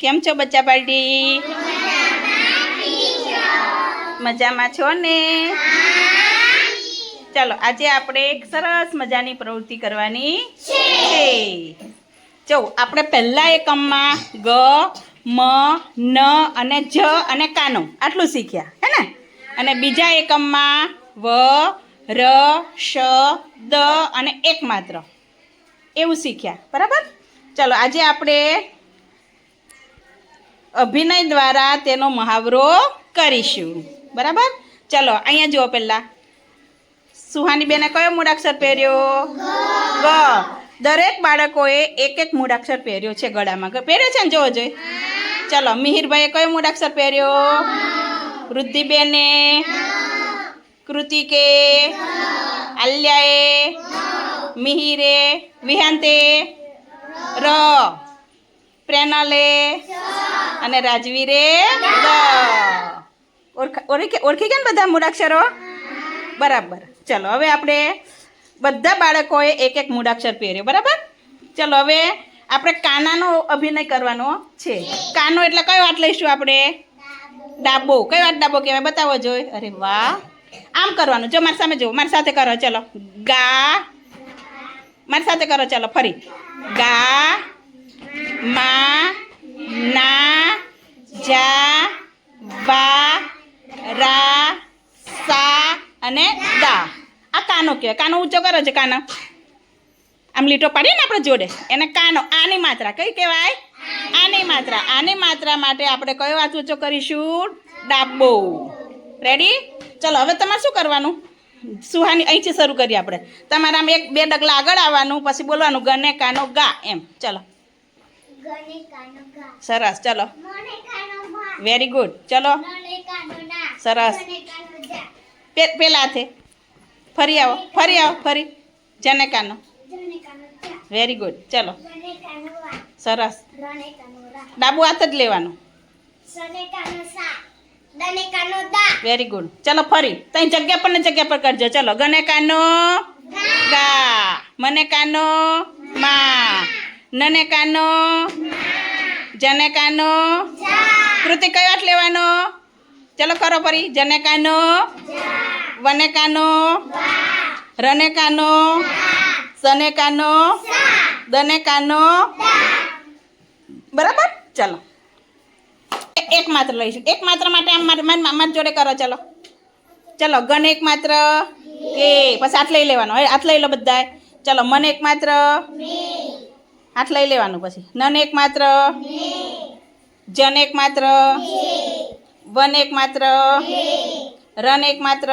કેમ છો બચ્ચા પાર્ટી? મજામાં છો ને? ચાલો આજે આપણે એક સરસ મજાની પ્રવૃત્તિ કરવાની છે. જો આપણે પહેલા એકમમાં ગ, મ, ન અને જ અને કાનો આટલું શીખ્યા હે ને? અને બીજા એકમમાં વ, ર, શ, દ અને એકમાત્ર એવું શીખ્યા. બરાબર? ચાલો આજે આપણે અભિનય દ્વારા તેનો મહાવરો કરીશું. બરાબર? ચલો અહીંયા જુઓ પહેલાં સુહાની બેને કયો મૂળાક્ષર પહેર્યો? ગ. દરેક બાળકોએ એક એક મૂળાક્ષર પહેર્યો છે ગળામાં. પહેર્યો છે ને? જોવો જોઈએ. ચલો મિહિરભાઈએ કયો મૂળાક્ષર પહેર્યો? વૃદ્ધિબેને, કૃતિકે, આલ્યાએ, મિહિરે, વિહાંતે, ર, પ્રેનલે અને રાજવીરે ગ. ઓળખી ગયા ને બધા મૂળાક્ષરો? બરાબર. ચલો હવે આપણે બધા બાળકોએ એક એક મૂળાક્ષર પહેર્યો. બરાબર? ચલો હવે આપણે કાનાનો અભિનય કરવાનો છે. કાનો એટલે કયો હાથ લઈશું આપણે? ડાબો. કયો હાથ ડાબો કહેવાય? બતાવો જોઈ. અરે વાહ, આમ કરવાનું. જો મારી સામે જો, મારી સાથે કરો. ચલો ગા, મારી સાથે કરો. ચલો ફરી ગા, મા, ના, જા, વા, રા, સા અને દા. આ કાનો કહેવાય. કાનો ઊંચો કરો છે. કાનો આમ લીટો પાડીએ ને આપણે જોડે, એને કાનો. આની માત્રા કઈ કહેવાય? આની માત્રા. આની માત્રા માટે આપણે કયો હાથ ઊંચો કરીશું? ડાબો. રેડી? ચલો હવે તમારે શું કરવાનું? સુહાની અહીંથી શરૂ કરીએ આપણે. તમારે આમ એક બે ડગલા આગળ આવવાનું, પછી બોલવાનું ગને કાનો ગા એમ. ચલો સરસ. ચલો વેરી ગુડ. ચલો સરસ. પેલા હાથે ફરી આવો, ફરી આવો, ફરી જને કાનો. Very good. ચલો સરસ. ડાબુ હાથ જ લેવાનું. Very good. ચલો ફરી તઈ જગ્યા પર ને જગ્યા પર કરજો. ચલો ગને કાનો ગા, મને કાનો મા, નને કાનો, જને કાનો. કૃતિ કયો હાથ લેવાનો? ચલો કરો ફરી. જને કાનો, વને કાનો, રને કાનો, સને કાનો, દને કાનો. બરાબર? ચલો એક માત્ર લઈશું. એક માત્ર માટે આમ મારી જોડે કરો. ચલો ચલો ગન એક માત્ર કે, પછી હાથ લઈ લેવાનો. હાથ લઈ લો બધા. ચલો મને એક માત્ર, હાથ લઈ લેવાનું. પછી નન એક માત્ર, જન એક માત્ર, વન એક માત્ર, રન એક માત્ર,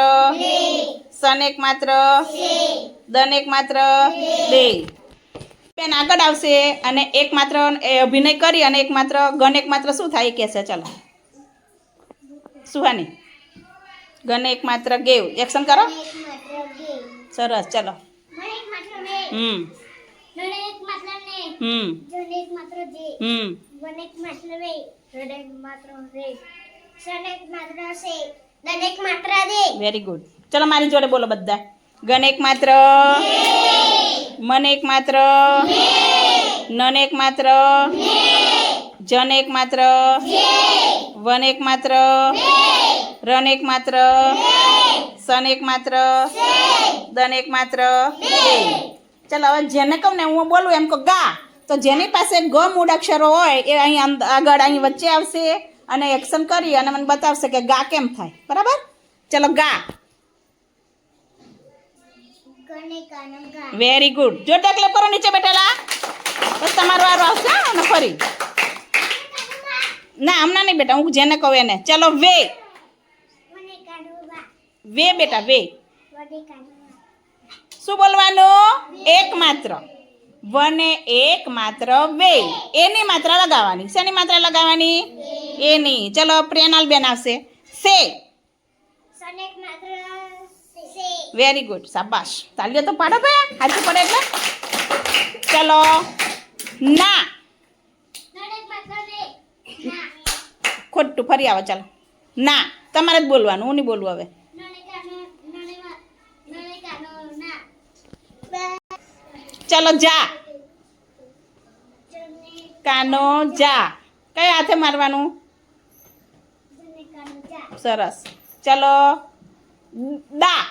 સન એક માત્ર, દન એક માત્ર બે. બેન આગળ આવશે અને એક માત્ર અભિનય કરી અને એક માત્ર ગન એક માત્ર શું થાય એ કહેશે. ચલો સુહાની ગન એક માત્ર ગેવ. એક્શન કરો. સરસ. ચલો વેરી ગુડ. ચલો મારી જોડે બોલો બધા. ગન એક માત્ર, મન એક માત્ર, નન એક માત્ર, જન એક માત્ર, વન એક માત્ર, રન એક માત્ર, સન એક માત્ર, દન એક માત્ર બે. ચાલો હવે જેને કહું ને હું બોલું એમ કહો ગા, તો જેની પાસે ગ મૂળાક્ષરો હોય એ અહીં આગળ અહીં વચ્ચે આવશે અને એક્શન કરી અને મને બતાવશે કે ગા કેમ થાય. બરાબર? ચલો ગા. Very good. જો ટેકલે કરો નીચે બેઠેલા. બસ તમારો વારો આવશે અને ફરી. ના હમણાં નહીં બેટા, હું જેને કહું એને. ચલો વે. વે બેટા વે. શું બોલવાનું? એક માત્ર. વને એક માત્ર વે. એની માત્રા લગાવવાની. શેની માત્રા લગાવવાની? એની. ચલો પ્રેનાલ બેન આવશે. સે. Very good. શાબાશ. તાલીઓ તો પાડો ભાઈ. હાચું પડે એટલે. ચલો ના. ખોટું. ફરી આવો. ચાલો ના. તમારે જ બોલવાનું, હું નહીં બોલવું હવે. ચલો જા. કાનો જા. કયા હાથે મારવાનું? દને કાનો જા. સરસ. ચલો દા.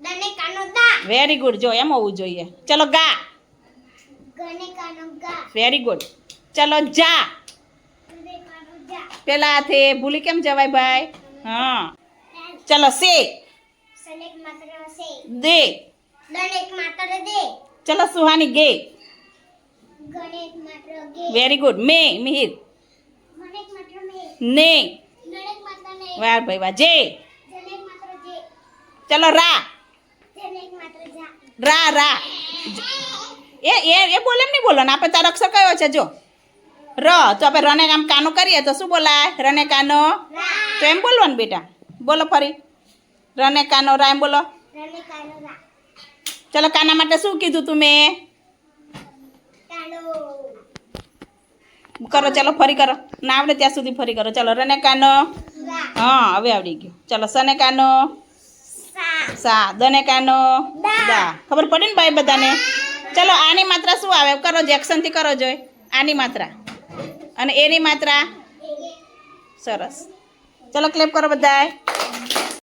દને કાનો દા. Very good. જો એમ હોવું જોઈએ. ચલો ગા. ગને કાનો ગા. Very good. ચલો જા. દને કાનો જા. પેલા હાથે ભૂલી કેમ જવાય ભાઈ? હા. ચલો સે. સનેક માત્ર સે. દે. દનેક માત્ર દે. ચલો સુહાની ગે. ગનેક માત્ર ગે. Very good. મે મિહિર. મનેક માત્ર મે. ને. નનેક માત્ર ને. વાર ભાઈ વાહ. જે. જનેક માત્ર જે. ચલો રા. જનેક માત્ર જા. રા રા. એ બોલે એમ નહીં બોલો ને. આપણે તારો અક્ષર કયો છે જો ર. તો આપણે રને આમ કાનો કરીએ તો શું બોલાય? રને કાનો. રા. તો એમ બોલવાનું બેટા. બોલો ફરી. રને કાનો રા એમ બોલો. રને કાનો રા. ચલો કાના માટે શું કીધું તું મેં? કાનો. કરો ચલો ફરી કરો. ના આવડે ત્યાં સુધી ફરી કરો. ચલો રને કાનો. રા. હા હવે આવડી ગયું. ચલો સને કાનો. સા. સા. દને કાનો. દા. દા. ખબર પડી ને ભાઈ બધાને? ચલો આની માત્રા શું આવે? કરો જેક્શનથી કરો જોઈ. આની માત્રા અને એની માત્રા. સરસ. ચલો ક્લેપ કરો બધાય.